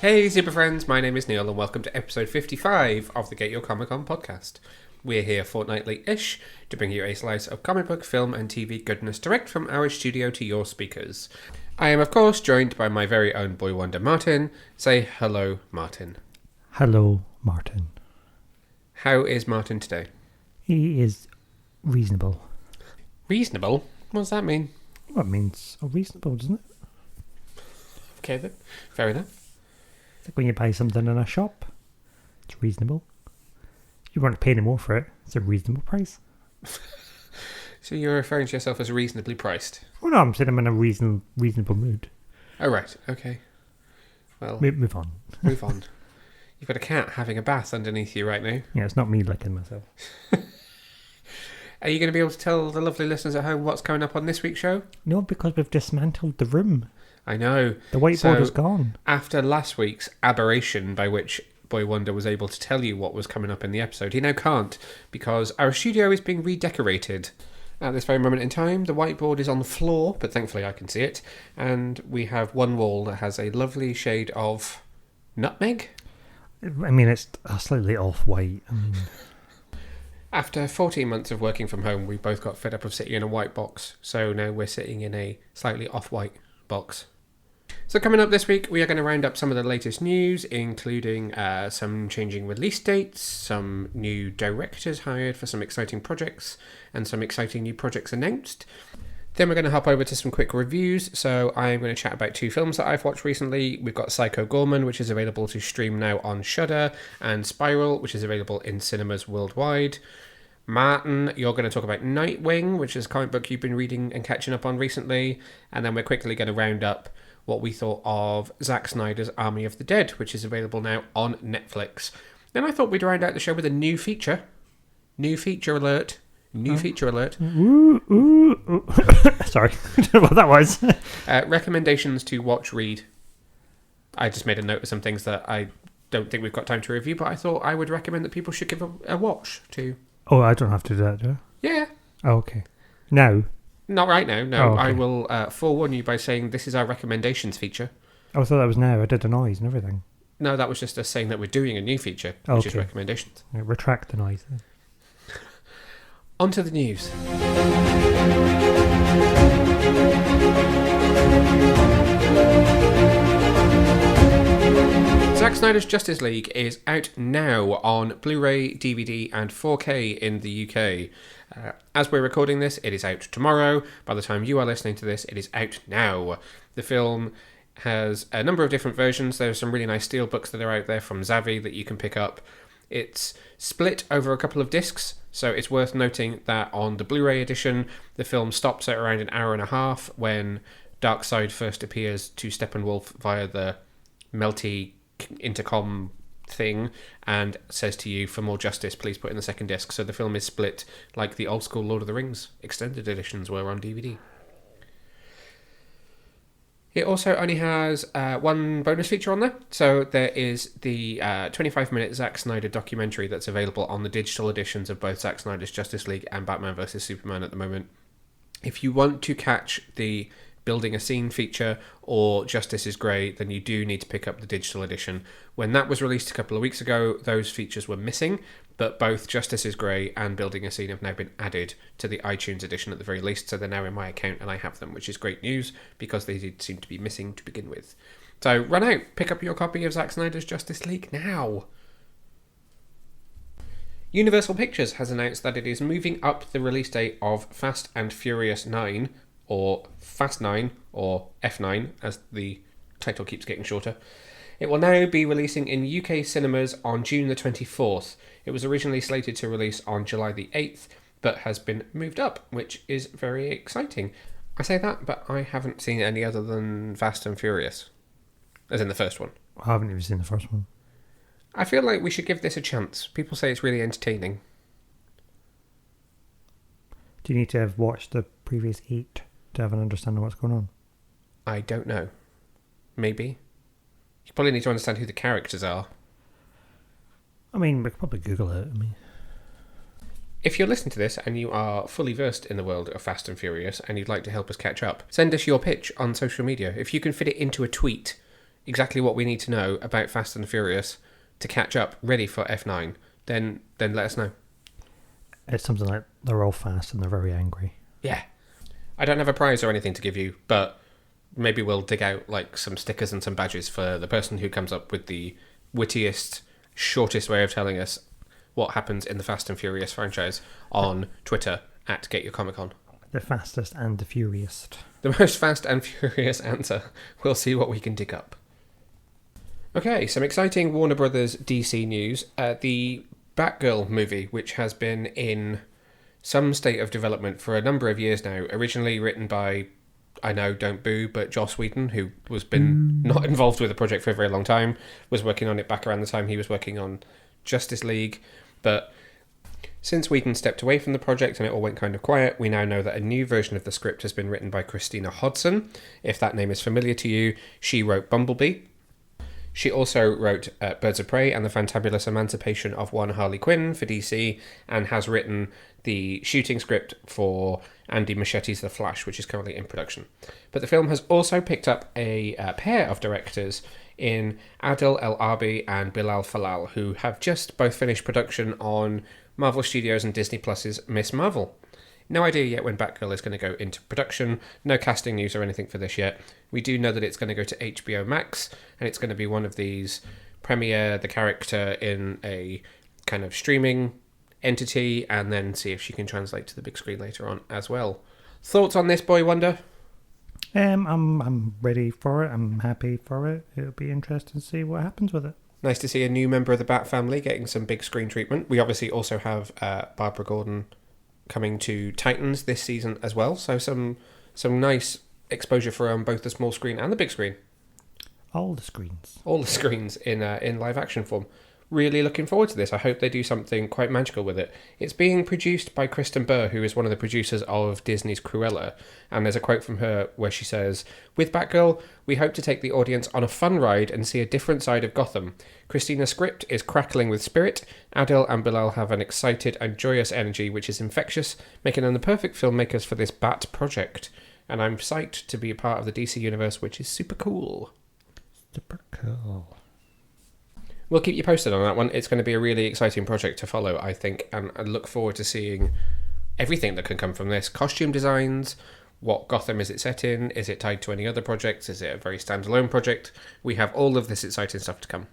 Hey super friends, my name is Neil and welcome to episode 55 of the Get Your Comic On podcast. We're here fortnightly-ish to bring you a slice of comic book, film and TV goodness direct from our studio to your speakers. I am of course joined by my very own boy wonder Martin. Say hello Martin. Hello Martin. How is Martin today? He is reasonable. Reasonable? What does that mean? Well, it means reasonable, doesn't it? Okay then, fair enough. It's like when you buy something in a shop, it's reasonable. You weren't paying more for it, it's a reasonable price. So you're referring to yourself as reasonably priced? Oh no, I'm saying I'm in a reasonable mood. Oh right, okay. Well, move on. Move on. You've got a cat having a bath underneath you right now. Yeah, it's not me licking myself. Are you going to be able to tell the lovely listeners at home what's coming up on this week's show? No, because we've dismantled the room. I know. The whiteboard is gone. After last week's aberration by which Boy Wonder was able to tell you what was coming up in the episode, he now can't because our studio is being redecorated. At this very moment in time, the whiteboard is on the floor, but thankfully I can see it, and we have one wall that has a lovely shade of nutmeg. I mean, it's slightly off-white. After 14 months of working from home, we both got fed up of sitting in a white box, so now we're sitting in a slightly off-white box. So coming up this week, we are going to round up some of the latest news, including some changing release dates, some new directors hired for some exciting projects, and some exciting new projects announced. Then we're going to hop over to some quick reviews. So I'm going to chat about two films that I've watched recently. We've got GYCO Goreman, which is available to stream now on Shudder, and Spiral, which is available in cinemas worldwide. Martin, you're going to talk about Nightwing, which is a comic book you've been reading and catching up on recently. And then we're quickly going to round up what we thought of Zack Snyder's Army of the Dead, which is available now on Netflix. Then I thought we'd round out the show with a new feature. New feature alert. New feature alert. Ooh. Sorry, I don't know what that was. Recommendations to watch, read. I just made a note of some things that I don't think we've got time to review, but I thought I would recommend that people should give a watch to. Oh, I don't have to do that, do I? Yeah. Oh, okay. Now? Not right now, no. Oh, okay. I will forewarn you by saying this is our recommendations feature. Oh, I thought that was now. I did the noise and everything. No, that was just us saying that we're doing a new feature, which is recommendations. Yeah, retract the noise then. On to the news. Zack Snyder's Justice League is out now on Blu-ray, DVD and 4K in the UK. As we're recording this, it is out tomorrow. By the time you are listening to this, it is out now. The film has a number of different versions. There are some really nice steelbooks that are out there from Zavi that you can pick up. It's split over a couple of discs, so it's worth noting that on the Blu-ray edition, the film stops at around an hour and a half when Darkseid first appears to Steppenwolf via the melty intercom thing and says to you, for more justice, please put in the second disc. So the film is split like the old school Lord of the Rings extended editions were on DVD. It also only has one bonus feature on there. So there is the 25-minute Zack Snyder documentary that's available on the digital editions of both Zack Snyder's Justice League and Batman vs Superman at the moment. If you want to catch the Building a Scene feature or Justice is Grey, then you do need to pick up the digital edition. When that was released a couple of weeks ago, those features were missing, but both Justice is Grey and Building a Scene have now been added to the iTunes edition at the very least, so they're now in my account and I have them, which is great news because they did seem to be missing to begin with. So run out, pick up your copy of Zack Snyder's Justice League now. Universal Pictures has announced that it is moving up the release date of Fast and Furious 9, or Fast 9, or F9, as the title keeps getting shorter. It will now be releasing in UK cinemas on June the 24th. It was originally slated to release on July the 8th, but has been moved up, which is very exciting. I say that, but I haven't seen any other than Fast and Furious, as in the first one. I haven't even seen the first one. I feel like we should give this a chance. People say it's really entertaining. Do you need to have watched the previous 8 to have an understanding of what's going on? I don't know. Maybe. You probably need to understand who the characters are. I mean, we could probably Google it. If you're listening to this and you are fully versed in the world of Fast and Furious and you'd like to help us catch up, send us your pitch on social media. If you can fit it into a tweet, exactly what we need to know about Fast and Furious to catch up, ready for F9, then let us know. It's something like they're all fast and they're very angry. Yeah. I don't have a prize or anything to give you, but maybe we'll dig out like some stickers and some badges for the person who comes up with the wittiest, shortest way of telling us what happens in the Fast and Furious franchise on Twitter at GetYourComicCon. The fastest and the furious. The most fast and furious answer. We'll see what we can dig up. Okay, some exciting Warner Brothers DC news. The BATGIRL movie, which has been in some state of development for a number of years now, originally written by, I know, don't boo, but Joss Whedon, who was been not involved with the project for a very long time, was working on it back around the time he was working on Justice League, but since Whedon stepped away from the project and it all went kind of quiet, we now know that a new version of the script has been written by Christina Hodson. If that name is familiar to you, she wrote Bumblebee. She also wrote Birds of Prey and the Fantabulous Emancipation of One Harley Quinn for DC, and has written the shooting script for Andy Muschietti's The Flash, which is currently in production. But the film has also picked up a pair of directors in Adil El Arbi and Bilal Falal, who have just both finished production on Marvel Studios and Disney Plus's Miss Marvel. No idea yet when Batgirl is going to go into production. No casting news or anything for this yet. We do know that it's going to go to HBO Max, and it's going to be one of these premiere the character in a kind of streaming entity, and then see if she can translate to the big screen later on as well. Thoughts on this, Boy Wonder? I'm ready for it. I'm happy for it. It'll be interesting to see what happens with it. Nice to see a new member of the Bat family getting some big screen treatment. We obviously also have Barbara Gordon coming to Titans this season as well, so some nice exposure for both the small screen and the big screen. All the screens. All the screens in live action form. Really looking forward to this. I hope they do something quite magical with it. It's being produced by Kristen Burr, who is one of the producers of Disney's Cruella, and there's a quote from her where she says, "With Batgirl, we hope to take the audience on a fun ride and see a different side of Gotham. Christina's script is crackling with spirit. Adil and Bilal have an excited and joyous energy which is infectious, making them the perfect filmmakers for this Bat project. And I'm psyched to be a part of the DC universe, which is super cool." Super cool. We'll keep you posted on that one. It's going to be a really exciting project to follow, I think, and I look forward to seeing everything that can come from this. Costume designs, what Gotham is it set in, is it tied to any other projects, is it a very standalone project? We have all of this exciting stuff to come.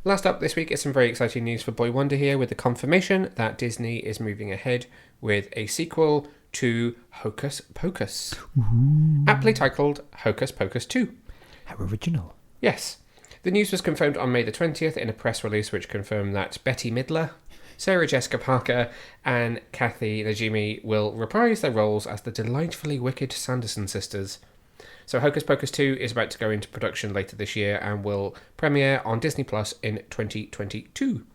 Last up this week is some very exciting news for Boy Wonder here, with the confirmation that Disney is moving ahead with a sequel to Hocus Pocus. Ooh. Aptly titled Hocus Pocus 2. How original. Yes. The news was confirmed on May the 20th in a press release which confirmed that Bette Midler, Sarah Jessica Parker and Kathy Najimy will reprise their roles as the delightfully wicked Sanderson sisters. So Hocus Pocus 2 is about to go into production later this year and will premiere on Disney Plus in 2022.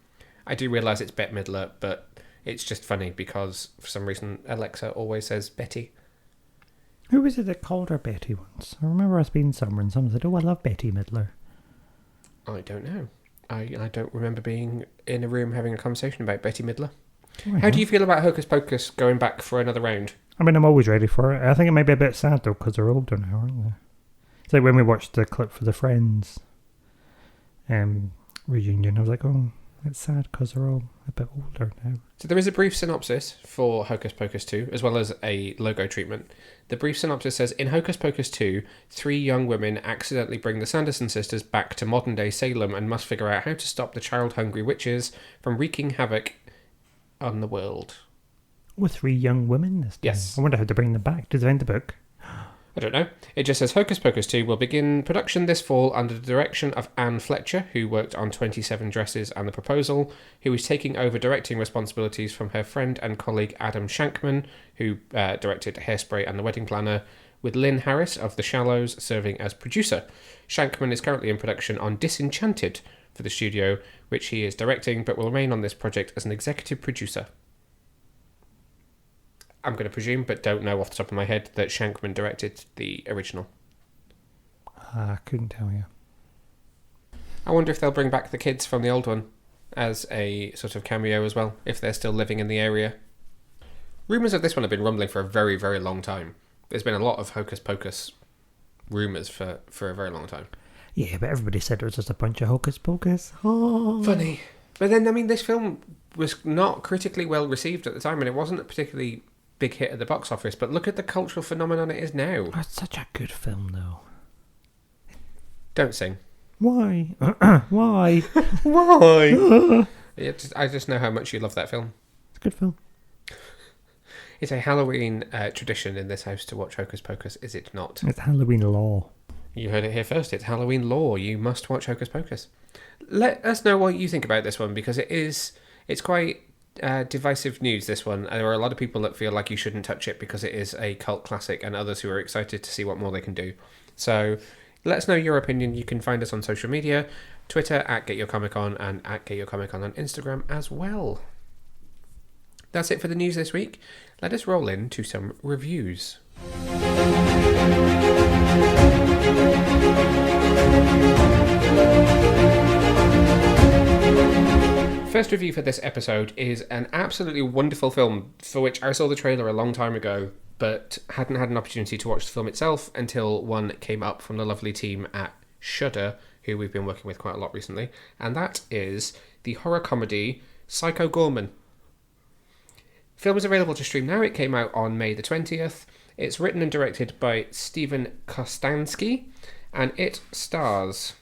I do realise it's Bette Midler, but it's just funny because for some reason Alexa always says Betty. Who was it that called her Betty once? I remember us being somewhere and someone said, "Oh, I love Bette Midler." I don't know. I don't remember being in a room having a conversation about Bette Midler. Well, how do you feel about Hocus Pocus going back for another round? I mean, I'm always ready for it. I think it might be a bit sad, though, because they're older now, aren't they? It's like when we watched the clip for the Friends reunion, I was like, oh, it's sad because they're all a bit older now. So there is a brief synopsis for Hocus Pocus 2, as well as a logo treatment. The brief synopsis says, in Hocus Pocus 2, 3 young women accidentally bring the Sanderson sisters back to modern-day Salem and must figure out how to stop the child-hungry witches from wreaking havoc on the world. With 3 young women this time? Yes. I wonder how to bring them back. Did they find the book? I don't know. It just says Hocus Pocus 2 will begin production this fall under the direction of Anne Fletcher, who worked on 27 Dresses and The Proposal, who is taking over directing responsibilities from her friend and colleague Adam Shankman, who directed Hairspray and The Wedding Planner, with Lynn Harris of The Shallows serving as producer. Shankman is currently in production on Disenchanted for the studio, which he is directing, but will remain on this project as an executive producer. I'm going to presume, but don't know off the top of my head, that Shankman directed the original. I couldn't tell you. I wonder if they'll bring back the kids from the old one as a sort of cameo as well, if they're still living in the area. Rumours of this one have been rumbling for a very, very long time. There's been a lot of Hocus Pocus rumours for a very long time. Yeah, but everybody said it was just a bunch of hocus pocus. Oh. Funny. But then, I mean, this film was not critically well received at the time, and it wasn't a particularly big hit at the box office, but look at the cultural phenomenon it is now. Oh, it's such a good film, though. Don't sing. Why? Why? Why? I just know how much you love that film. It's a good film. It's a Halloween tradition in this house to watch Hocus Pocus, is it not? It's Halloween law. You heard it here first. It's Halloween law. You must watch Hocus Pocus. Let us know what you think about this one, because it's quite divisive news, this one. There are a lot of people that feel like you shouldn't touch it because it is a cult classic, and others who are excited to see what more they can do. So let us know your opinion. You can find us on social media, Twitter @GetYourComicOn and @GetYourComicOn on Instagram as well. That's it for the news this week. Let us roll into some reviews. First review for this episode is an absolutely wonderful film for which I saw the trailer a long time ago, but hadn't had an opportunity to watch the film itself until one came up from the lovely team at Shudder, who we've been working with quite a lot recently, and that is the horror comedy Psycho Goreman. Film is available to stream now. It came out on May the 20th. It's written and directed by Steven Kostanski, and it stars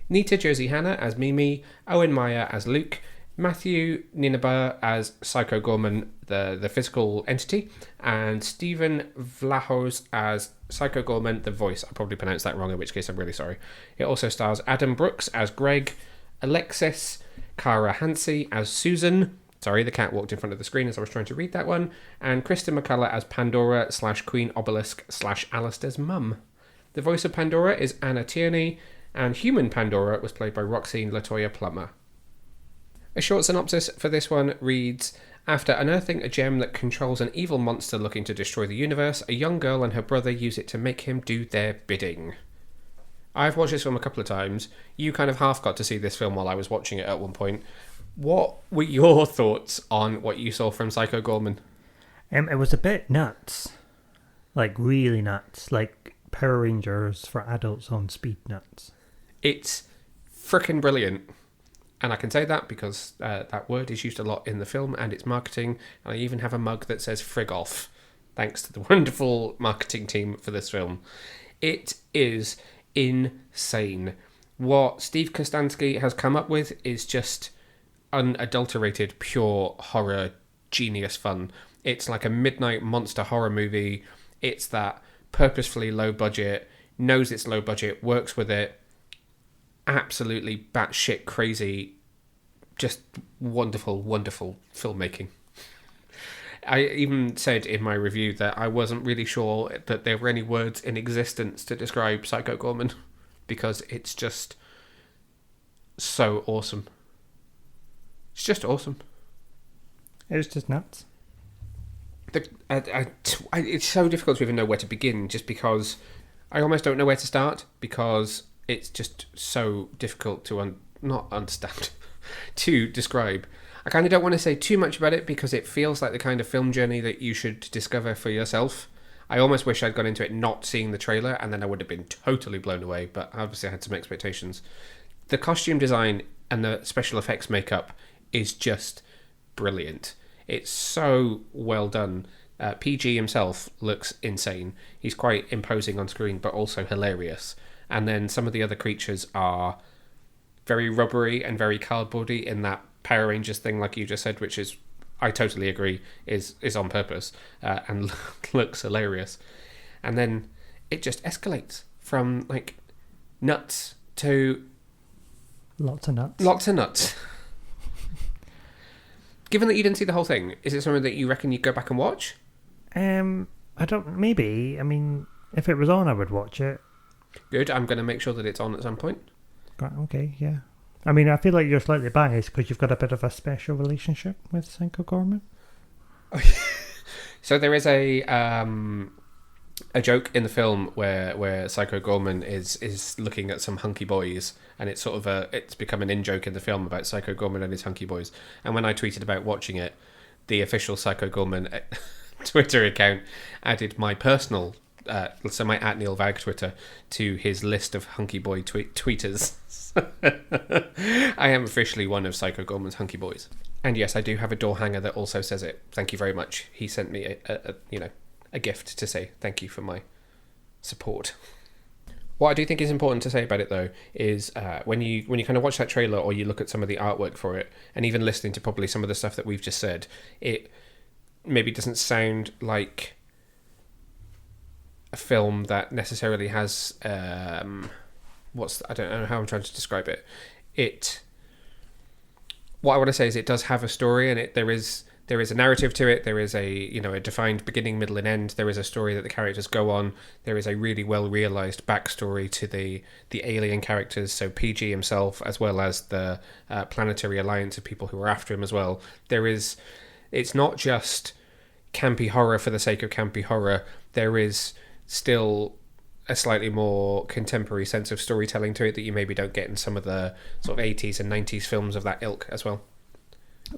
Nita Jersey Hannah as Mimi, Owen Meyer as Luke, Matthew Ninaba as Psycho Goreman, the physical entity, and Stephen Vlahos as Psycho Goreman, the voice. I probably pronounced that wrong, in which case I'm really sorry. It also stars Adam Brooks as Greg, Alexis Cara Hansi as Susan. Sorry, the cat walked in front of the screen as I was trying to read that one. And Kristen McCullough as Pandora / Queen Obelisk / Alistair's mum. The voice of Pandora is Anna Tierney, and human Pandora was played by Roxine Latoya Plummer. A short synopsis for this one reads: after unearthing a gem that controls an evil monster looking to destroy the universe, a young girl and her brother use it to make him do their bidding. I've watched this film a couple of times. You kind of half got to see this film while I was watching it at one point. What were your thoughts on what you saw from Psycho Goreman? It was a bit nuts. Like, really nuts. Like Power Rangers for adults on speed nuts. It's frickin' brilliant. And I can say that because that word is used a lot in the film and its marketing. And I even have a mug that says frig off, thanks to the wonderful marketing team for this film. It is insane. What Steve Kostanski has come up with is just unadulterated, pure horror genius fun. It's like a midnight monster horror movie. It's that purposefully low budget, knows it's low budget, works with it. Absolutely batshit crazy, just wonderful, wonderful filmmaking. I even said in my review that I wasn't really sure that there were any words in existence to describe Psycho Goreman, because it's just so awesome. It's just awesome. It was just nuts. It's so difficult to even know where to begin, just because I almost don't know where to start, because it's just so difficult to not understand, to describe. I kind of don't want to say too much about it because it feels like the kind of film journey that you should discover for yourself. I almost wish I'd gone into it not seeing the trailer, and then I would have been totally blown away, but obviously I had some expectations. The costume design and the special effects makeup is just brilliant. It's so well done. PG himself looks insane. He's quite imposing on screen, but also hilarious. And then some of the other creatures are very rubbery and very cardboardy in that Power Rangers thing, like you just said, which is, I totally agree, is on purpose and looks hilarious. And then it just escalates from like nuts to lots of nuts. Lots of nuts. Given that you didn't see the whole thing, is it something that you reckon you'd go back and watch? I don't. Maybe. I mean, if it was on, I would watch it. Good. I'm going to make sure that it's on at some point. Okay. Yeah. I mean, I feel like you're slightly biased because you've got a bit of a special relationship with Psycho Goreman. So there is a joke in the film where Psycho Goreman is looking at some hunky boys, and it's sort of it's become an in-joke in the film about Psycho Goreman and his hunky boys. And when I tweeted about watching it, the official Psycho Goreman Twitter account added my personal so my @NeilVag Twitter to his list of hunky boy tweeters. I am officially one of Psycho Goreman's hunky boys. And yes, I do have a door hanger that also says it. Thank you very much. He sent me a gift to say thank you for my support. What I do think is important to say about it, though, is when you kind of watch that trailer or you look at some of the artwork for it, and even listening to probably some of the stuff that we've just said, it maybe doesn't sound like a film that necessarily has I don't know how I'm trying to describe it. What I want to say is it does have a story, and there is a narrative to it. There is a defined beginning, middle, and end. There is a story that the characters go on. There is a really well realized backstory to the alien characters. So PG himself, as well as the planetary alliance of people who are after him as well. It's not just campy horror for the sake of campy horror. There is still a slightly more contemporary sense of storytelling to it that you maybe don't get in some of the sort of 80s and 90s films of that ilk as well.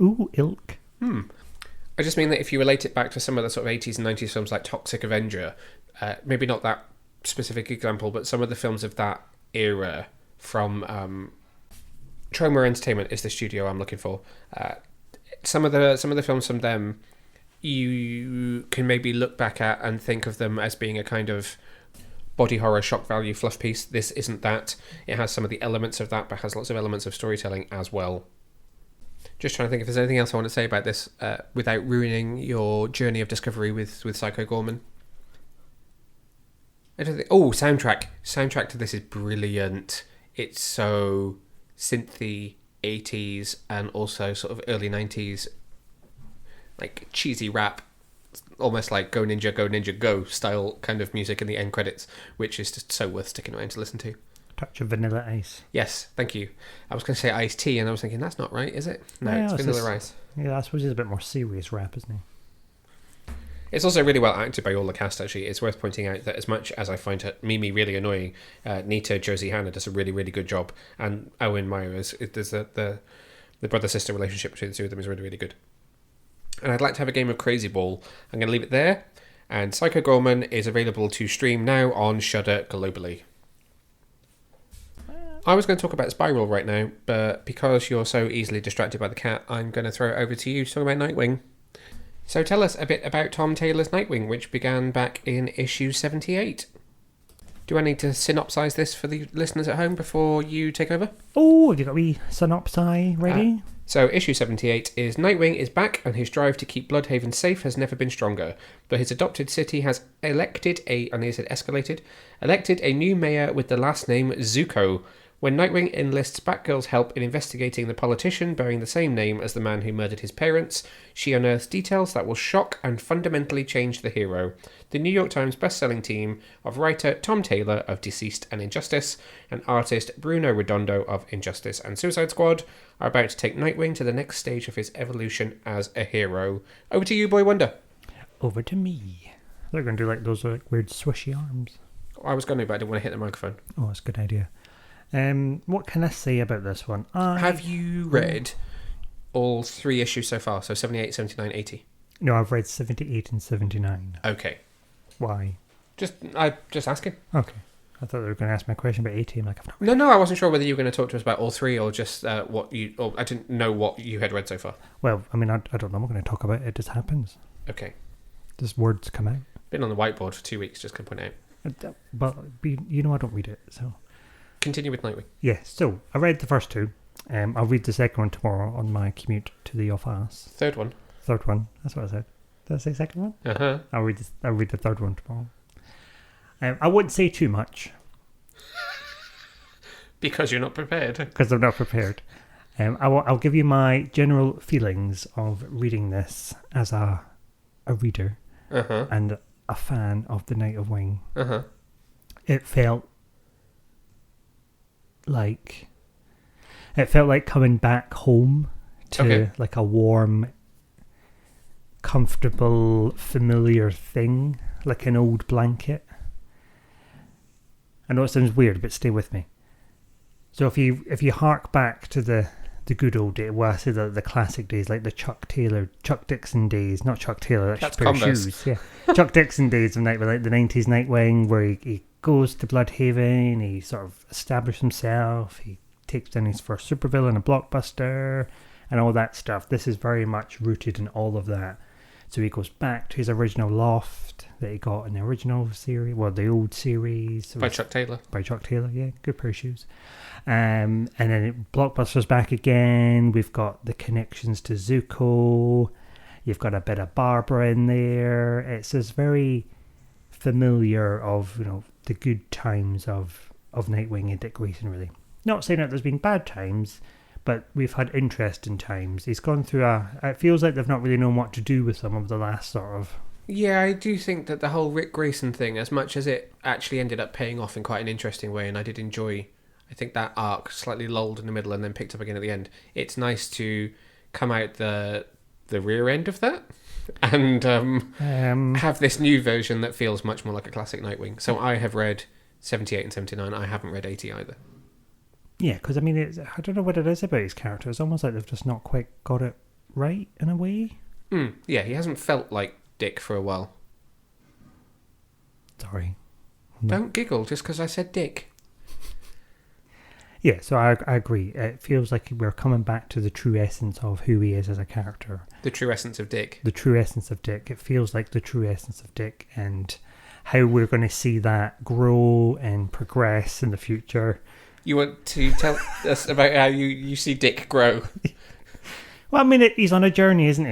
Ooh, ilk. I just mean that if you relate it back to some of the sort of 80s and 90s films like Toxic Avenger, maybe not that specific example, but some of the films of that era from Troma Entertainment is the studio I'm looking for. Some of the films from them, you can maybe look back at and think of them as being a kind of body horror shock value fluff piece. This isn't that. It has some of the elements of that, but has lots of elements of storytelling as well. Just trying to think if there's anything else I want to say about this without ruining your journey of discovery with Psycho Goreman. I don't think. Oh, soundtrack to this is brilliant. It's so synthy 80s and also sort of early 90s, like cheesy rap, almost like Go Ninja Go style kind of music in the end credits, which is just so worth sticking around to listen to. Touch of Vanilla Ice. Yes, thank you. I was going to say iced tea, and I was thinking that's not right, is it? No, Yeah, it's Vanilla Ice. Yeah, I suppose it's a bit more serious rap, isn't it? It's also really well acted by all the cast, actually. It's worth pointing out that as much as I find Mimi really annoying, Nita Josie Hannah does a really, really good job, and Owen Myers, there's the brother-sister relationship between the two of them is really, really good. And I'd like to have a game of Crazy Ball. I'm going to leave it there, and Psycho Goreman is available to stream now on Shudder globally. I was going to talk about Spiral right now, but because you're so easily distracted by the cat, I'm going to throw it over to you to talk about Nightwing. So tell us a bit about Tom Taylor's Nightwing, which began back in issue 78. Do I need to synopsize this for the listeners at home before you take over? Oh, have you got me synopsi ready? So issue 78 is Nightwing is back, and his drive to keep Bludhaven safe has never been stronger. But his adopted city has elected a new mayor with the last name Zuko. When Nightwing enlists Batgirl's help in investigating the politician bearing the same name as the man who murdered his parents, she unearths details that will shock and fundamentally change the hero. The New York Times best-selling team of writer Tom Taylor of Deceased and Injustice and artist Bruno Redondo of Injustice and Suicide Squad are about to take Nightwing to the next stage of his evolution as a hero. Over to you, Boy Wonder. Over to me. They're going to do like those weird swishy arms. I was going to, but I didn't want to hit the microphone. Oh, that's a good idea. What can I say about this one? Have you read all 3 issues so far? So 78, 79, 80? No, I've read 78 and 79. Okay. Why? Just asking. Okay. I thought they were going to ask me a question about 80. I'm like, I've not read. No, I wasn't sure whether you were going to talk to us about all 3 or just what you... Or I didn't know what you had read so far. Well, I mean, I don't know. I'm going to talk about it. It just happens. Okay. Just words come out. Been on the whiteboard for 2 weeks, just going to point out. But, you know I don't read it, so... Continue with Nightwing. Yeah, so I read the first 2. I'll read the second one tomorrow on my commute to the office. Third one. Third one. That's what I said. Did I say second one? Uh-huh. I'll read the third one tomorrow. I wouldn't say too much. Because you're not prepared. Because I'm not prepared. I'll give you my general feelings of reading this as a reader and a fan of the Night of Wing. Uh-huh. It felt like coming back home to like a warm, comfortable, familiar thing, like an old blanket. I know it sounds weird, but stay with me. So if you hark back to the the good old days. Well, I say the classic days, like the Chuck Dixon days. Not Chuck Taylor, that's pair of shoes. Yeah, Chuck Dixon days of Nightwing, like the 90s Nightwing, where he goes to Bludhaven, he sort of establishes himself, he takes down his first supervillain, a blockbuster, and all that stuff. This is very much rooted in all of that. So he goes back to his original loft that he got in the original series, well, the old series. By Chuck Taylor. By Chuck Taylor, yeah. Good pair of shoes. And then Blockbuster's back again. We've got the connections to Zuko. You've got a bit of Barbara in there. It's this very familiar of, the good times of Nightwing and Dick Grayson, really. Not saying that there's been bad times, but we've had interesting times. He's gone through it feels like they've not really known what to do with some of the last sort of... Yeah, I do think that the whole Rick Grayson thing, as much as it actually ended up paying off in quite an interesting way, and I did enjoy, I think that arc slightly lulled in the middle and then picked up again at the end. It's nice to come out the rear end of that and have this new version that feels much more like a classic Nightwing. So I have read 78 and 79. I haven't read 80 either. Yeah, because I don't know what it is about his character. It's almost like they've just not quite got it right in a way. Yeah, he hasn't felt like Dick for a while. Sorry. Don't giggle just because I said Dick. Yeah, so I agree. It feels like we're coming back to the true essence of who he is as a character. The true essence of Dick. The true essence of Dick. It feels like the true essence of Dick, and how we're going to see that grow and progress in the future. You want to tell us about how you see Dick grow? Well, he's on a journey, isn't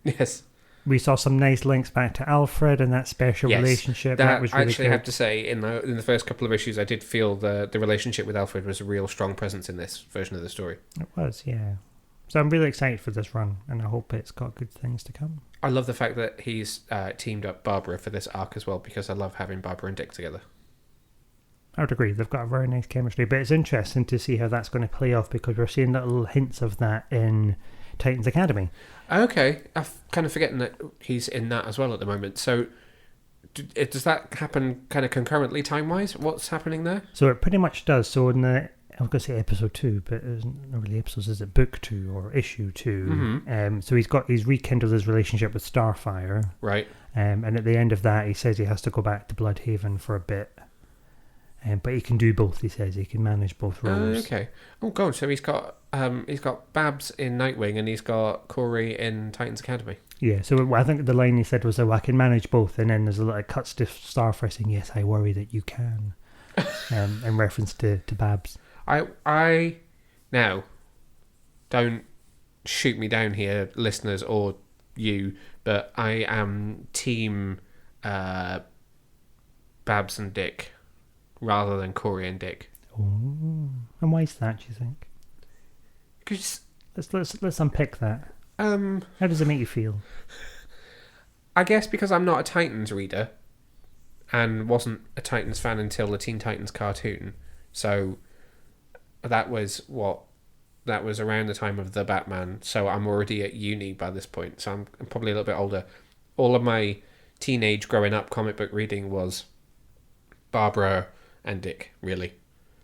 he? Yes. We saw some nice links back to Alfred and that special relationship. That was really actually, I have to say, in the first couple of issues, I did feel the relationship with Alfred was a real strong presence in this version of the story. It was, yeah. So I'm really excited for this run, and I hope it's got good things to come. I love the fact that he's teamed up Barbara for this arc as well, because I love having Barbara and Dick together. I would agree. They've got a very nice chemistry, but it's interesting to see how that's going to play off, because we're seeing little hints of that in Titans Academy. Okay, I'm kind of forgetting that he's in that as well at the moment. So does that happen kind of concurrently time-wise? What's happening there? So it pretty much does. So in the, I was going to say episode 2, but it isn't really episodes, is it book 2 or issue 2? Mm-hmm. So he's rekindled his relationship with Starfire. Right. And at the end of that, he says he has to go back to Bludhaven for a bit. But he can do both, he says. He can manage both roles. Okay. Oh, God. So he's got Babs in Nightwing and he's got Corey in Titans Academy. Yeah, so I think the line he said was, I can manage both. And then there's a little cuts to Starfire saying, yes, I worry that you can. In reference to Babs. I now, don't shoot me down here, listeners, or you, but I am team Babs and Dick rather than Corey and Dick. Oh, and why is that, do you think? Because let's unpick that. How does it make you feel? I guess because I'm not a Titans reader and wasn't a Titans fan until the Teen Titans cartoon. So that was around the time of the Batman. So I'm already at uni by this point. So I'm probably a little bit older. All of my teenage growing up comic book reading was Barbara and Dick, really.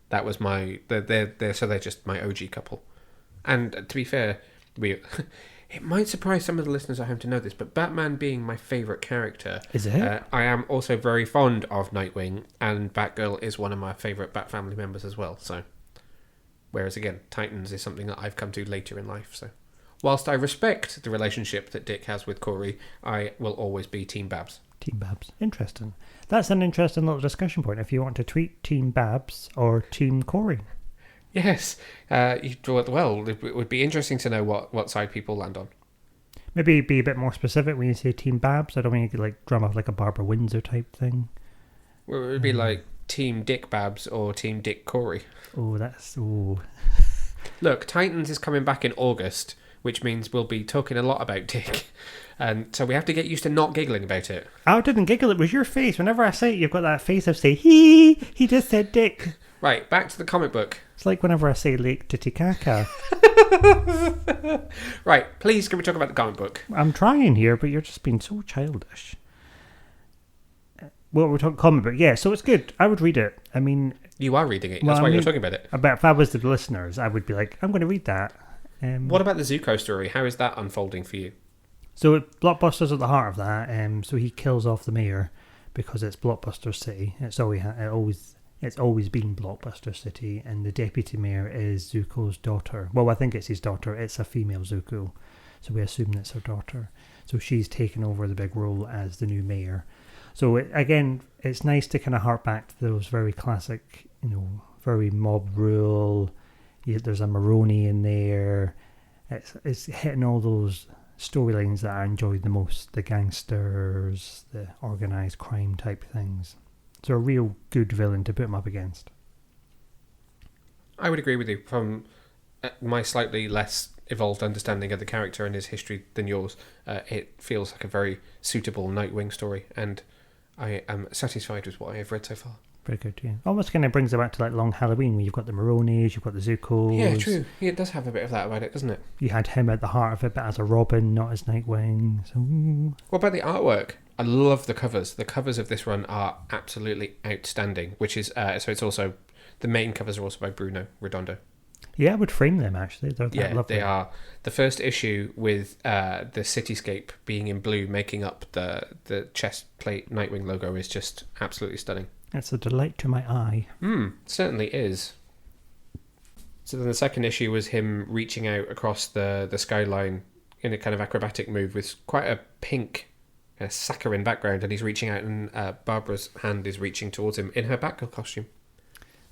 That was they're just my OG couple. And to be fair, it might surprise some of the listeners at home to know this, but Batman being my favourite character... Is it? I am also very fond of Nightwing, and Batgirl is one of my favourite Bat family members as well, so... Whereas, again, Titans is something that I've come to later in life, so... Whilst I respect the relationship that Dick has with Corey, I will always be Team Babs. Team Babs. Interesting. That's an interesting little discussion point, if you want to tweet Team Babs or Team Corey. Yes. It would be interesting to know what side people land on. Maybe be a bit more specific when you say Team Babs. I don't mean you could drum up like a Barbara Windsor type thing. Well, it would be like Team Dick Babs or Team Dick Corey. Oh, that's... Oh. Look, Titans is coming back in August, which means we'll be talking a lot about Dick. And so we have to get used to not giggling about it. I didn't giggle. It was your face. Whenever I say it, you've got that face of say, he just said Dick. Right, back to the comic book. It's like whenever I say Lake Titicaca. Right, please can we talk about the comic book? I'm trying here, but you're just being so childish. Well, we're talking comic book. Yeah, so it's good. I would read it. I mean... You are reading it. That's why you're talking about it. But if I was the listeners, I would be like, I'm going to read that. What about the Zuko story? How is that unfolding for you? So Blockbuster's at the heart of that. So he kills off the mayor because it's Blockbuster City. It's always been Blockbuster City, and the deputy mayor is Zuko's daughter. Well, I think it's his daughter. It's a female Zuko, so we assume it's her daughter. So she's taken over the big role as the new mayor. So again, it's nice to kind of hark back to those very classic, very mob rule. There's a Maroni in there. It's hitting all those storylines that I enjoyed the most, the gangsters, the organised crime type things. So a real good villain to put him up against. I would agree with you. From my slightly less evolved understanding of the character and his history than yours, it feels like a very suitable Nightwing story, and I am satisfied with what I have read so far. Very good, yeah. Almost kind of brings it back to like Long Halloween, where you've got the Maronis, you've got the Zucos. Yeah, true. Yeah, it does have a bit of that about it, doesn't it? You had him at the heart of it, but as a Robin, not as Nightwing. So, what about the artwork? I love the covers. The covers of this run are absolutely outstanding, which is, so it's also, the main covers are also by Bruno Redondo. Yeah, I would frame them, actually. They're lovely. They are. The first issue with the cityscape being in blue, making up the chest plate Nightwing logo, is just absolutely stunning. It's a delight to my eye. Certainly is. So then the second issue was him reaching out across the skyline in a kind of acrobatic move with quite a pink saccharine background, and he's reaching out, and Barbara's hand is reaching towards him in her Batgirl costume.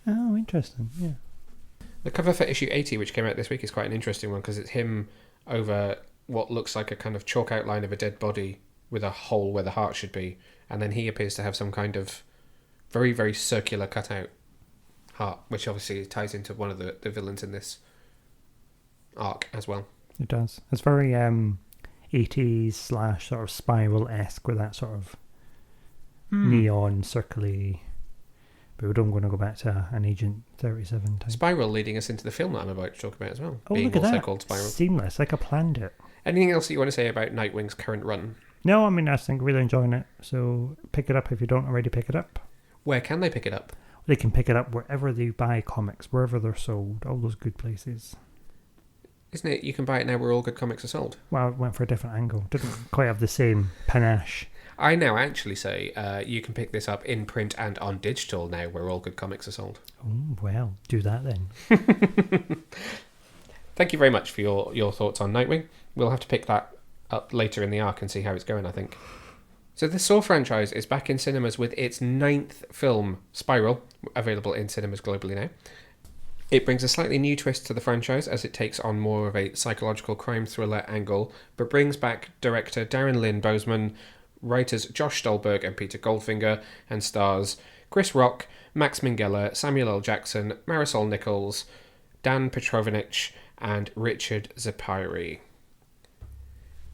Oh, interesting, yeah. The cover for issue 80, which came out this week, is quite an interesting one because it's him over what looks like a kind of chalk outline of a dead body with a hole where the heart should be, and then he appears to have some kind of very, very circular cutout heart, which obviously ties into one of the villains in this arc as well. It does. It's very 80s / sort of Spiral-esque with that sort of neon, circly. But we don't want to go back to an Agent 37 type. Spiral leading us into the film that I'm about to talk about as well. Oh, being look at also that. Called Spiral. Seamless, like I planned it. Anything else that you want to say about Nightwing's current run? No, I mean, I think really enjoying it. So pick it up if you don't already pick it up. Where can they pick it up? They can pick it up wherever they buy comics, wherever they're sold, all those good places. Isn't it? You can buy it now where all good comics are sold. Well, I went for a different angle. Didn't quite have the same panache. I now actually say you can pick this up in print and on digital now where all good comics are sold. Oh, well, do that then. Thank you very much for your thoughts on Nightwing. We'll have to pick that up later in the arc and see how it's going, I think. So the Saw franchise is back in cinemas with its 9th film, Spiral, available in cinemas globally now. It brings a slightly new twist to the franchise as it takes on more of a psychological crime thriller angle, but brings back director Darren Lynn Bousman, writers Josh Stolberg and Peter Goldfinger, and stars Chris Rock, Max Minghella, Samuel L. Jackson, Marisol Nichols, Dan Petrovich, and Richard Zapiri.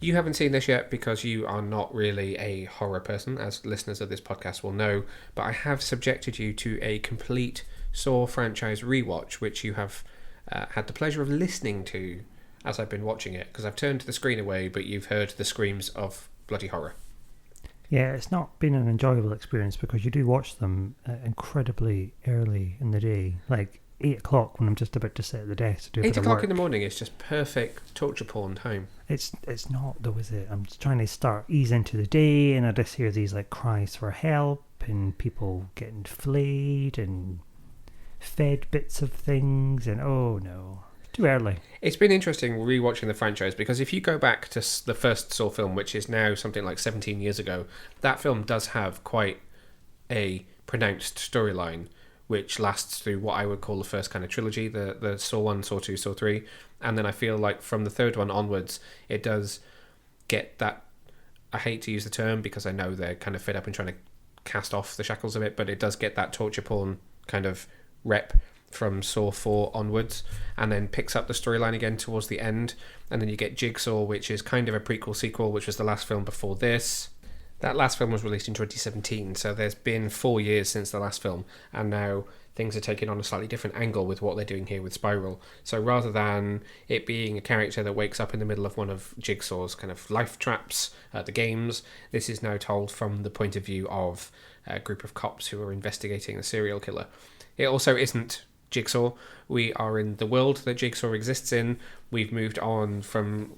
You haven't seen this yet because you are not really a horror person, as listeners of this podcast will know, but I have subjected you to a complete Saw franchise rewatch, which you have had the pleasure of listening to as I've been watching it, because I've turned the screen away, but you've heard the screams of bloody horror. Yeah, it's not been an enjoyable experience because you do watch them incredibly early in the day, like 8 o'clock when I'm just about to sit at the desk to do a bit of work. 8 o'clock in the morning is just perfect torture porn time. It's not though, is it? I'm just trying to ease into the day, and I just hear these like cries for help and people getting flayed and fed bits of things, and oh no, too early. It's been interesting rewatching the franchise because if you go back to the first Saw film, which is now something like 17 years ago, that film does have quite a pronounced storyline which lasts through what I would call the first kind of trilogy, the Saw 1, Saw 2, Saw 3, and then I feel like from the third one onwards it does get that, I hate to use the term because I know they're kind of fed up and trying to cast off the shackles of it, but it does get that torture porn kind of rep from Saw 4 onwards, and then picks up the storyline again towards the end, and then you get Jigsaw, which is kind of a prequel sequel, which was the last film before this. That last film was released in 2017, so there's been 4 years since the last film, and now things are taking on a slightly different angle with what they're doing here with Spiral. So rather than it being a character that wakes up in the middle of one of Jigsaw's kind of life traps at the games, this is now told from the point of view of a group of cops who are investigating a serial killer. It also isn't Jigsaw. We are in the world that Jigsaw exists in. We've moved on from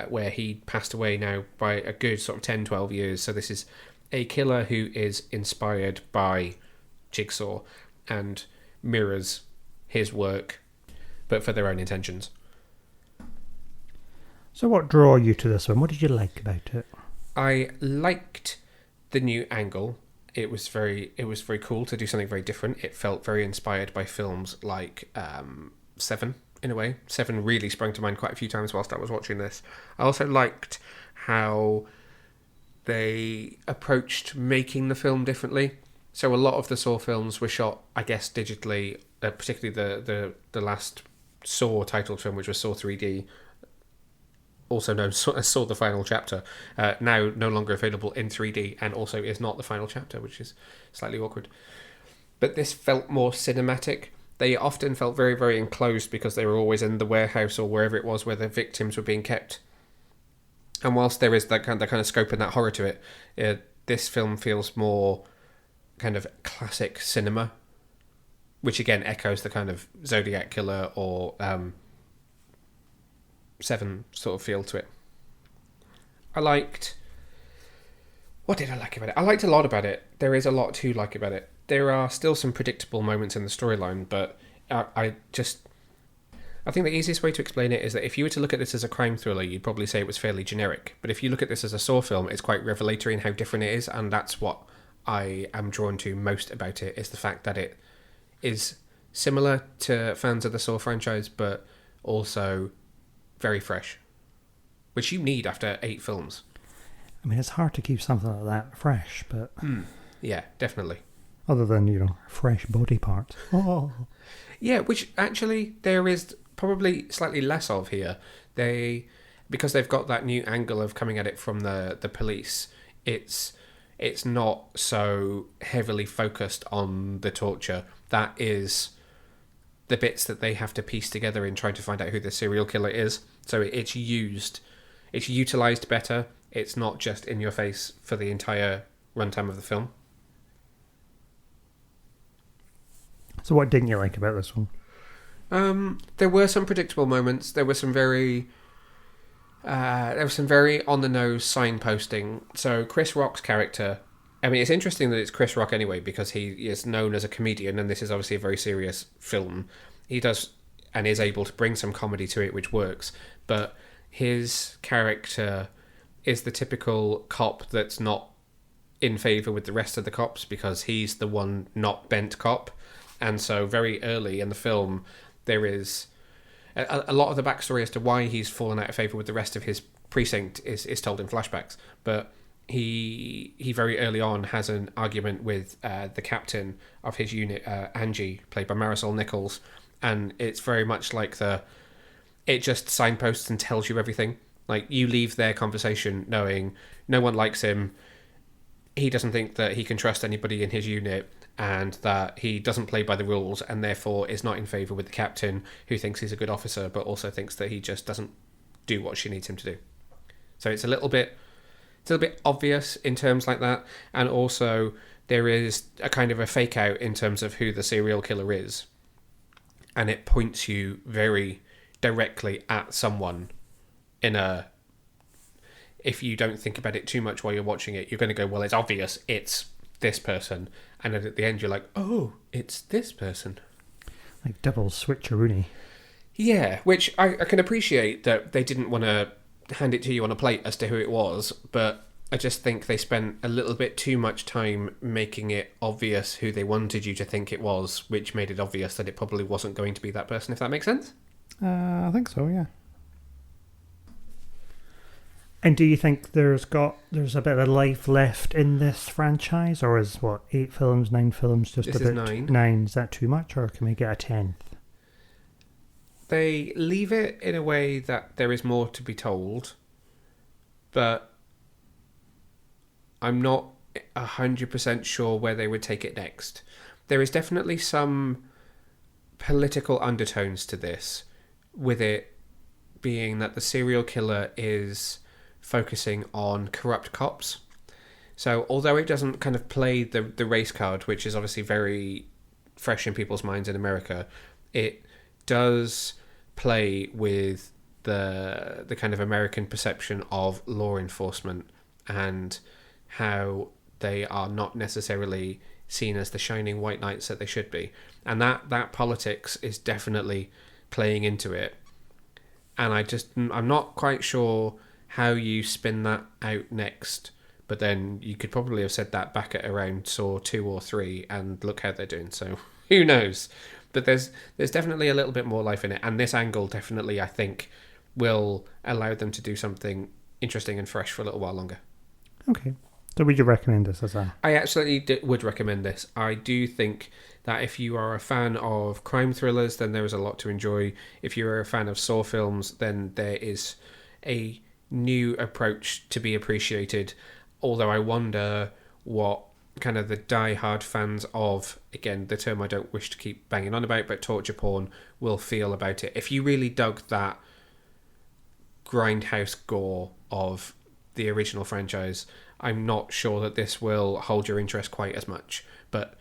where he passed away now by a good sort of 10, 12 years. So this is a killer who is inspired by Jigsaw and mirrors his work, but for their own intentions. So what drew you to this one? What did you like about it? I liked the new angle. It was very cool to do something very different. It felt very inspired by films like Seven, in a way. Seven really sprung to mind quite a few times whilst I was watching this. I also liked how they approached making the film differently. So a lot of the Saw films were shot, I guess, digitally, particularly the last Saw titled film, which was Saw 3D, also known as Saw the Final Chapter, now no longer available in 3D, and also is not the final chapter, which is slightly awkward. But this felt more cinematic. They often felt very, very enclosed because they were always in the warehouse or wherever it was where the victims were being kept. And whilst there is that kind of scope and that horror to it, this film feels more kind of classic cinema, which again echoes the kind of Zodiac Killer or Seven sort of feel to it. What did I like about it? I liked a lot about it. There is a lot to like about it. There are still some predictable moments in the storyline, but I think the easiest way to explain it is that if you were to look at this as a crime thriller, you'd probably say it was fairly generic. But if you look at this as a Saw film, it's quite revelatory in how different it is, and that's what I am drawn to most about it, is the fact that it is similar to fans of the Saw franchise, but also very fresh, which you need after 8 films. I mean, it's hard to keep something like that fresh, but... Yeah, definitely. Other than, fresh body parts. Oh. Yeah, which actually there is probably slightly less of here. Because they've got that new angle of coming at it from the police, it's not so heavily focused on the torture. That is the bits that they have to piece together in trying to find out who the serial killer is. So it's utilised better. It's not just in your face for the entire runtime of the film. So what didn't you like about this one? There were some predictable moments. There were some very on the nose signposting. So Chris Rock's character, I mean, it's interesting that it's Chris Rock anyway, because he is known as a comedian, and this is obviously a very serious film. He does and is able to bring some comedy to it, which works. But his character is the typical cop that's not in favour with the rest of the cops because he's the one not bent cop. And so very early in the film, there is a lot of the backstory as to why he's fallen out of favour with the rest of his precinct is told in flashbacks. But he very early on has an argument with the captain of his unit, Angie, played by Marisol Nichols, and it's very much like it just signposts and tells you everything. Like, you leave their conversation knowing no one likes him, he doesn't think that he can trust anybody in his unit, and that he doesn't play by the rules and therefore is not in favour with the captain, who thinks he's a good officer but also thinks that he just doesn't do what she needs him to do. So it's a little bit obvious in terms like that, and also there is a kind of a fake out in terms of who the serial killer is, and it points you very directly at someone if you don't think about it too much while you're watching it, you're going to go, well, it's obvious, it's this person, and then at the end you're like, oh, it's this person. Like double switcheroony. Yeah, which I can appreciate that they didn't want to hand it to you on a plate as to who it was, but I just think they spent a little bit too much time making it obvious who they wanted you to think it was, which made it obvious that it probably wasn't going to be that person, if that makes sense. I think so, yeah. And do you think there's a bit of life left in this franchise, or is 8 films, 9 films just this about is 9? 9? Is that too much, or can we get a 10th? They leave it in a way that there is more to be told, but I'm not 100% sure where they would take it next. There is definitely some political undertones to this, with it being that the serial killer is focusing on corrupt cops. So although it doesn't kind of play the race card, which is obviously very fresh in people's minds in America, it does play with the kind of American perception of law enforcement and how they are not necessarily seen as the shining white knights that they should be. And that politics is definitely playing into it. And I'm not quite sure how you spin that out next. But then you could probably have said that back at around Saw 2 or 3, and look how they're doing. So who knows? But there's definitely a little bit more life in it. And this angle definitely, I think, will allow them to do something interesting and fresh for a little while longer. Okay. So would you recommend this as a... I absolutely would recommend this. I do think that if you are a fan of crime thrillers, then there is a lot to enjoy. If you're a fan of Saw films, then there is a new approach to be appreciated. Although I wonder what kind of the die-hard fans of, again, the term I don't wish to keep banging on about, but torture porn, will feel about it. If you really dug that grindhouse gore of the original franchise, I'm not sure that this will hold your interest quite as much. But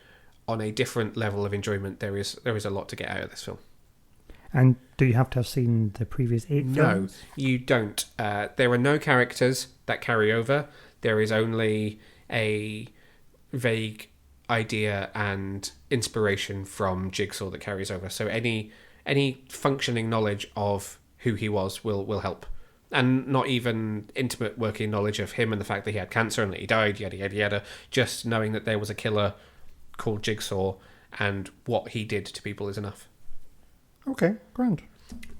on a different level of enjoyment, there is a lot to get out of this film. And do you have to have seen the previous 8 films? No, you don't. There are no characters that carry over. There is only a vague idea and inspiration from Jigsaw that carries over. So any functioning knowledge of who he was will help. And not even intimate working knowledge of him and the fact that he had cancer and that he died, yada, yada, yada. Just knowing that there was a killer called Jigsaw and what he did to people is enough. Okay, grand.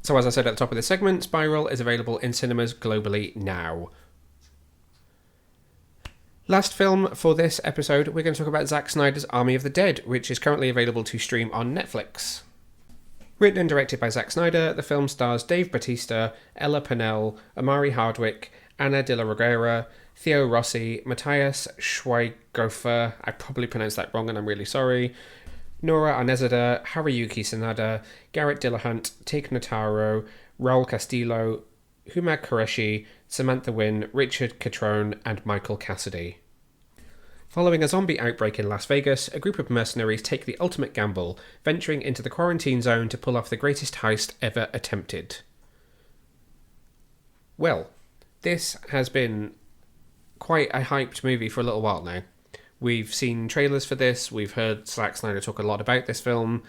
So as I said at the top of this segment, Spiral is available in cinemas globally now. Last film for this episode, we're going to talk about Zack Snyder's Army of the Dead, which is currently available to stream on Netflix. Written and directed by Zack Snyder, the film stars Dave Bautista, Ella Purnell, Amari Hardwick, Ana de la Reguera, Theo Rossi, Matthias Schweighöfer, I probably pronounced that wrong and I'm really sorry, Nora Arnezada, Haruyuki Sanada, Garrett Dillahunt, Tig Notaro, Raul Castillo, Huma Qureshi, Samantha Wynn, Richard Catrone, and Michael Cassidy. Following a zombie outbreak in Las Vegas, a group of mercenaries take the ultimate gamble, venturing into the quarantine zone to pull off the greatest heist ever attempted. Well, this has been quite a hyped movie for a little while now. We've seen trailers for this, we've heard Zack Snyder talk a lot about this film.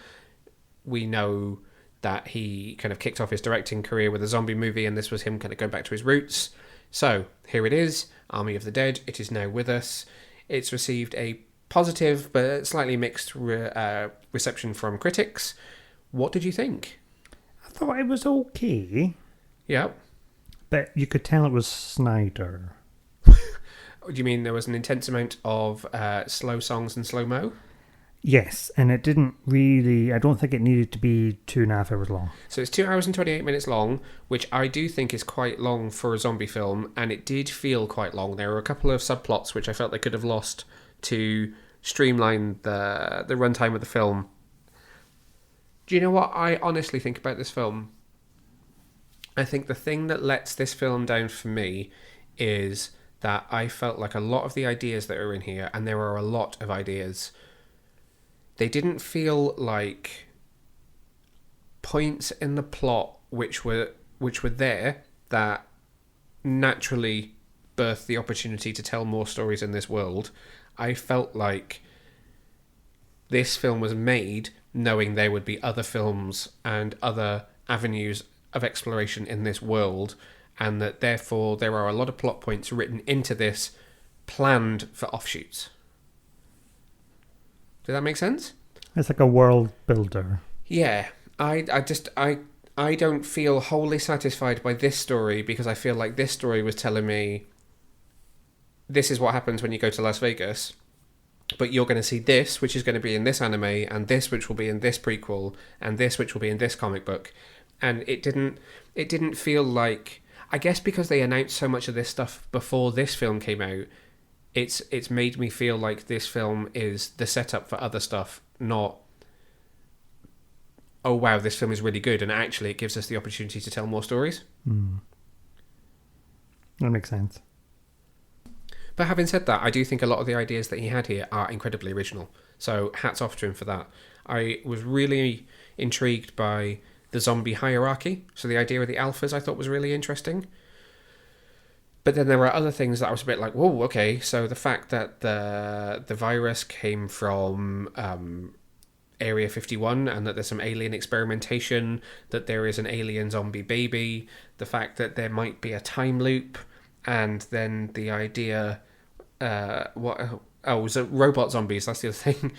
We know that he kind of kicked off his directing career with a zombie movie, and this was him kind of going back to his roots. So, here it is, Army of the Dead. It is now with us. It's received a positive but slightly mixed reception from critics. What did you think? I thought it was okay. Yeah. But you could tell it was Snyder. Do you mean there was an intense amount of slow songs and slow-mo? Yes, and it didn't really... I don't think it needed to be 2.5 hours long. So it's 2 hours and 28 minutes long, which I do think is quite long for a zombie film, and it did feel quite long. There were a couple of subplots which I felt they could have lost to streamline the runtime of the film. Do you know what I honestly think about this film? I think the thing that lets this film down for me is that I felt like a lot of the ideas that are in here, and there are a lot of ideas... They didn't feel like points in the plot which were there that naturally birthed the opportunity to tell more stories in this world. I felt like this film was made knowing there would be other films and other avenues of exploration in this world, and that therefore there are a lot of plot points written into this planned for offshoots. Does that make sense? It's like a world builder. Yeah. I don't feel wholly satisfied by this story, because I feel like this story was telling me this is what happens when you go to Las Vegas, but you're going to see this, which is going to be in this anime, and this, which will be in this prequel, and this, which will be in this comic book. And it didn't feel like... I guess because they announced so much of this stuff before this film came out, it's made me feel like this film is the setup for other stuff, not, oh wow, this film is really good, and actually it gives us the opportunity to tell more stories. That makes sense. But having said that, I do think a lot of the ideas that he had here are incredibly original. So hats off to him for that. I was really intrigued by the zombie hierarchy. So the idea of the alphas I thought was really interesting. But then there were other things that I was a bit like, whoa, okay. So the fact that the virus came from Area 51 and that there's some alien experimentation, that there is an alien zombie baby, the fact that there might be a time loop, and then the idea... was it robot zombies? That's the other thing.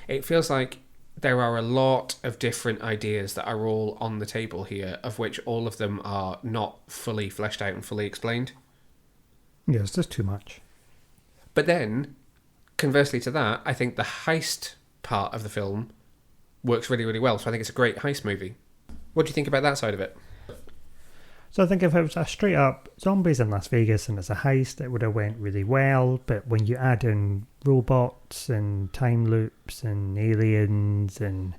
It feels like there are a lot of different ideas that are all on the table here, of which all of them are not fully fleshed out and fully explained. Yeah, it's just too much. But then, conversely to that, I think the heist part of the film works really, really well. So I think it's a great heist movie. What do you think about that side of it? So I think if it was a straight up zombies in Las Vegas and it's a heist, it would have went really well. But when you add in robots and time loops and aliens and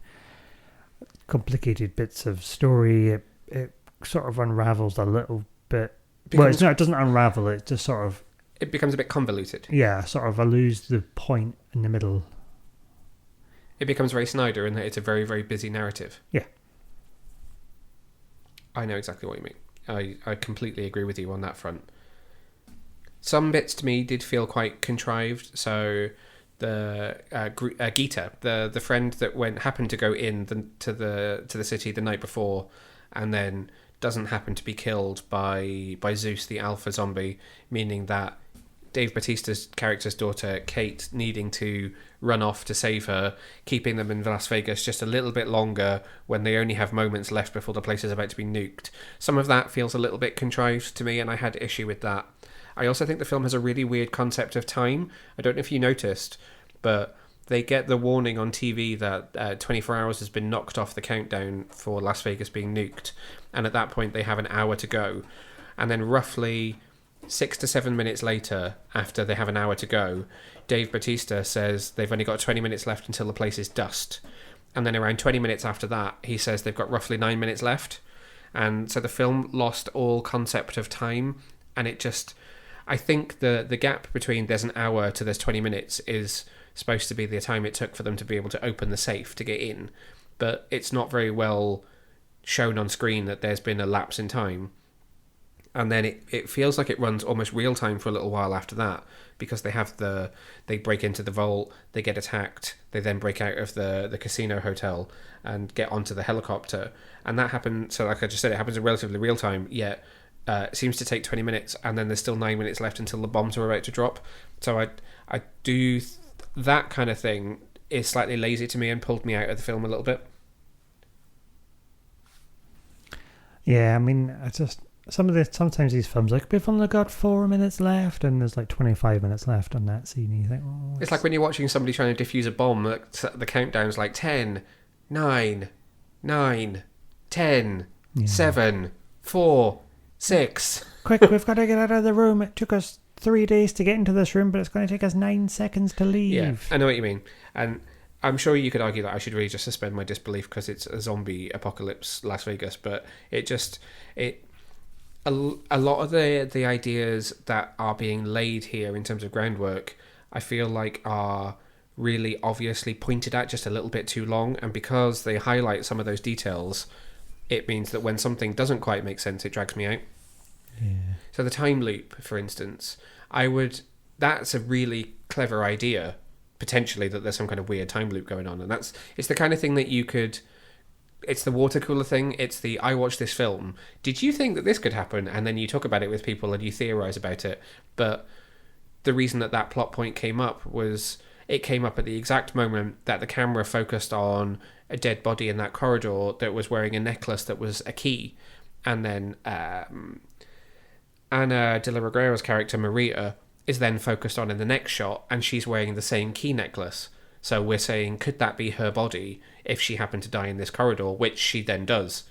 complicated bits of story, it sort of unravels a little bit. It doesn't unravel, it just sort of... It becomes a bit convoluted. Yeah, sort of I lose the point in the middle. It becomes very Snyder in that it's a very, very busy narrative. Yeah. I know exactly what you mean. I completely agree with you on that front. Some bits to me did feel quite contrived. So the Gita, the friend that happened to go to the city the night before, and then doesn't happen to be killed by Zeus, the alpha zombie, meaning that Dave Bautista's character's daughter, Kate, needing to run off to save her, keeping them in Las Vegas just a little bit longer when they only have moments left before the place is about to be nuked. Some of that feels a little bit contrived to me, and I had issue with that. I also think the film has a really weird concept of time. I don't know if you noticed, but they get the warning on TV that 24 hours has been knocked off the countdown for Las Vegas being nuked, and at that point they have an hour to go. And then roughly 6 to 7 minutes later, after they have an hour to go, Dave Bautista says they've only got 20 minutes left until the place is dust. And then around 20 minutes after that, he says they've got roughly 9 minutes left. And so the film lost all concept of time, and it just... I think the gap between there's an hour to there's 20 minutes is supposed to be the time it took for them to be able to open the safe to get in. But it's not very well shown on screen that there's been a lapse in time. And then it feels like it runs almost real time for a little while after that, because they break into the vault, they get attacked, they then break out of the casino hotel and get onto the helicopter. And that happens, so like I just said, it happens in relatively real time, yet it seems to take 20 minutes, and then there's still 9 minutes left until the bombs are about to drop. So I do, that kind of thing is slightly lazy to me and pulled me out of the film a little bit. Yeah, I mean, sometimes these films, like, we've only got 4 minutes left, and there's like 25 minutes left on that scene, and you think, oh... It's like when you're watching somebody trying to defuse a bomb, the countdown's like 10, 9, 10, 7, 4, 6. Quick, we've got to get out of the room. It took us 3 days to get into this room, but it's going to take us 9 seconds to leave. Yeah, I know what you mean. And I'm sure you could argue that I should really just suspend my disbelief because it's a zombie apocalypse Las Vegas, but a lot of the ideas that are being laid here in terms of groundwork, I feel like are really obviously pointed at just a little bit too long, and because they highlight some of those details, it means that when something doesn't quite make sense, it drags me out. Yeah. So the time loop, for instance, that's a really clever idea, potentially, that there's some kind of weird time loop going on, and it's the kind of thing that you could... It's the water cooler thing. It's the, I watched this film, did you think that this could happen? And then you talk about it with people and you theorize about it. But the reason that plot point came up was it came up at the exact moment that the camera focused on a dead body in that corridor that was wearing a necklace that was a key. And then Ana de la Reguera's character, Maria, is then focused on in the next shot, and she's wearing the same key necklace. So we're saying, could that be her body if she happened to die in this corridor, which she then does?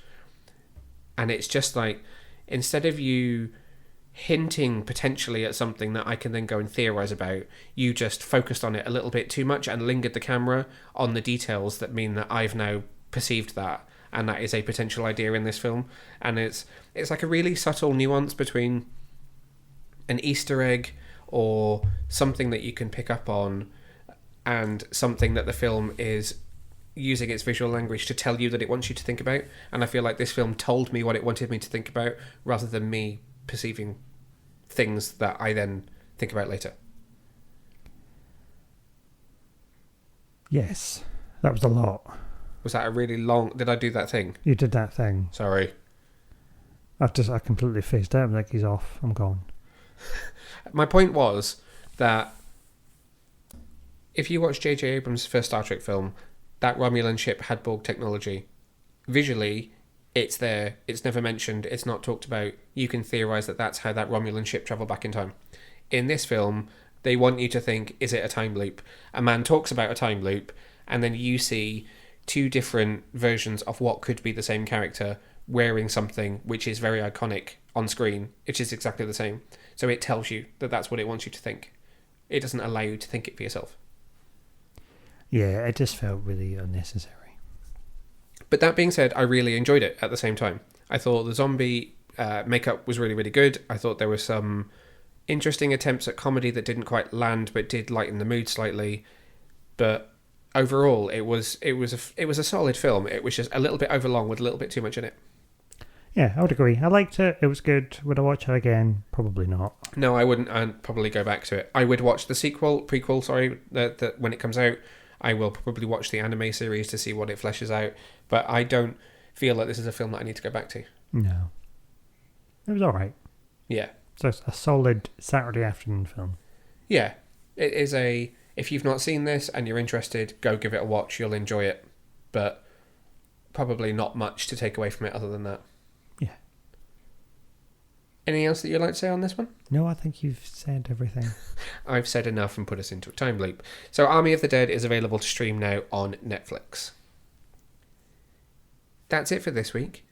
And it's just like, instead of you hinting potentially at something that I can then go and theorize about, you just focused on it a little bit too much and lingered the camera on the details that mean that I've now perceived that, and that is a potential idea in this film. And it's like a really subtle nuance between an Easter egg or something that you can pick up on, and something that the film is using its visual language to tell you that it wants you to think about. And I feel like this film told me what it wanted me to think about, rather than me perceiving things that I then think about later. Yes, that was a lot. Was that a really long... Did I do that thing? You did that thing. Sorry. I completely phased out. I'm like, he's off. I'm gone. My point was that if you watch J.J. Abrams' first Star Trek film, that Romulan ship had Borg technology. Visually, it's there. It's never mentioned. It's not talked about. You can theorise that that's how that Romulan ship travelled back in time. In this film, they want you to think, is it a time loop? A man talks about a time loop, and then you see two different versions of what could be the same character wearing something which is very iconic on screen, which is exactly the same. So it tells you that that's what it wants you to think. It doesn't allow you to think it for yourself. Yeah, it just felt really unnecessary. But that being said, I really enjoyed it at the same time. I thought the zombie makeup was really, really good. I thought there were some interesting attempts at comedy that didn't quite land, but did lighten the mood slightly. But overall, it was a solid film. It was just a little bit overlong with a little bit too much in it. Yeah, I would agree. I liked it. It was good. Would I watch it again? Probably not. No, I wouldn't. I'd probably go back to it. I would watch the prequel, that when it comes out. I will probably watch the anime series to see what it fleshes out. But I don't feel like this is a film that I need to go back to. No. It was alright. Yeah. So it's a solid Saturday afternoon film. Yeah. It is if you've not seen this and you're interested, go give it a watch. You'll enjoy it. But probably not much to take away from it other than that. Yeah. Anything else that you'd like to say on this one? No, I think you've said everything. I've said enough and put us into a time loop. So Army of the Dead is available to stream now on Netflix. That's it for this week.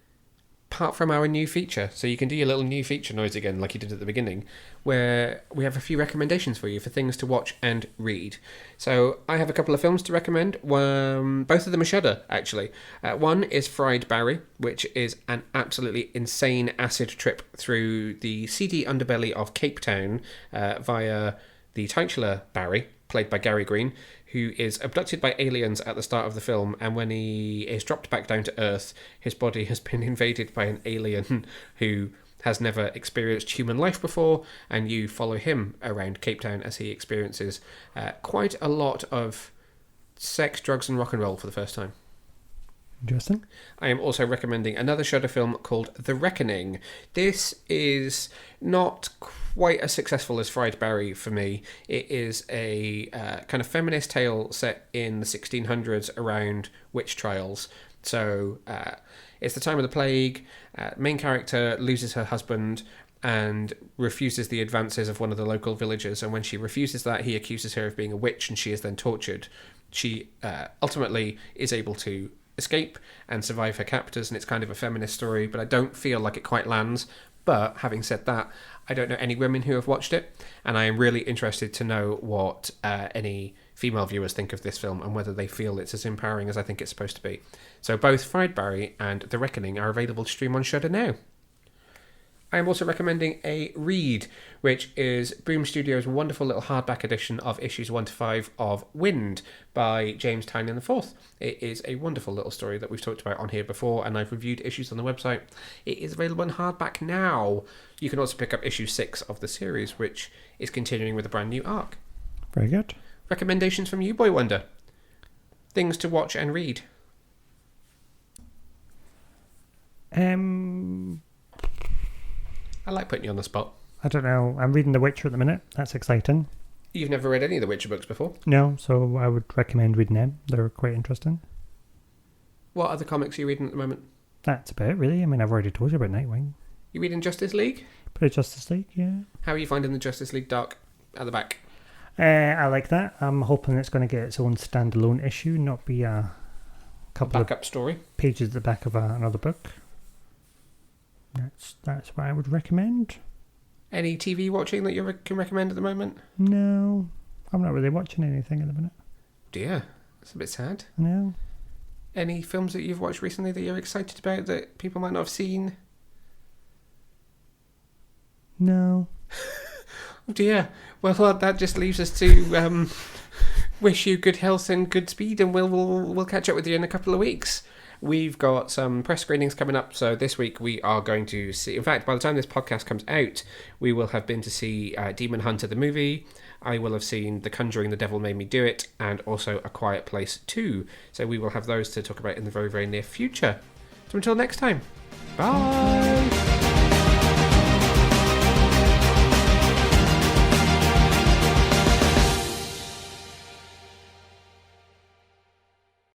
Apart from our new feature. So you can do your little new feature noise again like you did at the beginning, where we have a few recommendations for you for things to watch and read. So I have a couple of films to recommend. Both of them are Shudder, actually. One is Fried Barry, which is an absolutely insane acid trip through the seedy underbelly of Cape Town via the titular Barry, played by Gary Green, who is abducted by aliens at the start of the film, and when he is dropped back down to Earth, his body has been invaded by an alien who has never experienced human life before, and you follow him around Cape Town as he experiences quite a lot of sex, drugs and rock and roll for the first time. Interesting. I am also recommending another Shudder film called The Reckoning. This is not quite as successful as Fried Barry for me. It is a kind of feminist tale set in the 1600s around witch trials. So it's the time of the plague. Main character loses her husband and refuses the advances of one of the local villagers. And when she refuses that, he accuses her of being a witch, and she is then tortured. She ultimately is able to escape and survive her captors, and it's kind of a feminist story, but I don't feel like it quite lands. But having said that, I don't know any women who have watched it, and I am really interested to know what any female viewers think of this film and whether they feel it's as empowering as I think it's supposed to be. So both Fried Barry and The Reckoning are available to stream on Shudder now. I am also recommending a read, which is Boom Studios' wonderful little hardback edition of issues 1 to 5 of Wind by James Tynion IV. It is a wonderful little story that we've talked about on here before, and I've reviewed issues on the website. It is available in hardback now. You can also pick up issue 6 of the series, which is continuing with a brand new arc. Very good. Recommendations from you, Boy Wonder. Things to watch and read. I like putting you on the spot. I don't know. I'm reading The Witcher at the minute. That's exciting. You've never read any of the Witcher books before? No, so I would recommend reading them. They're quite interesting. What other comics are you reading at the moment? That's about it, really. I mean, I've already told you about Nightwing. You reading Justice League? But Justice League, yeah. How are you finding the Justice League Dark at the back? I like that. I'm hoping it's going to get its own standalone issue, not be a couple backup of story. Pages at the back of another book. That's what I would recommend. Any TV watching that you can recommend at the moment? No, I'm not really watching anything at the minute. Dear, that's a bit sad. No. Any films that you've watched recently that you're excited about that people might not have seen? No. dear. Well, that just leaves us to wish you good health and good speed, and we'll catch up with you in a couple of weeks. We've got some press screenings coming up, so this week we are going to see... In fact, by the time this podcast comes out, we will have been to see Demon Hunter the movie. I will have seen The Conjuring, The Devil Made Me Do It, and also A Quiet Place 2. So we will have those to talk about in the very, very near future. So until next time, bye!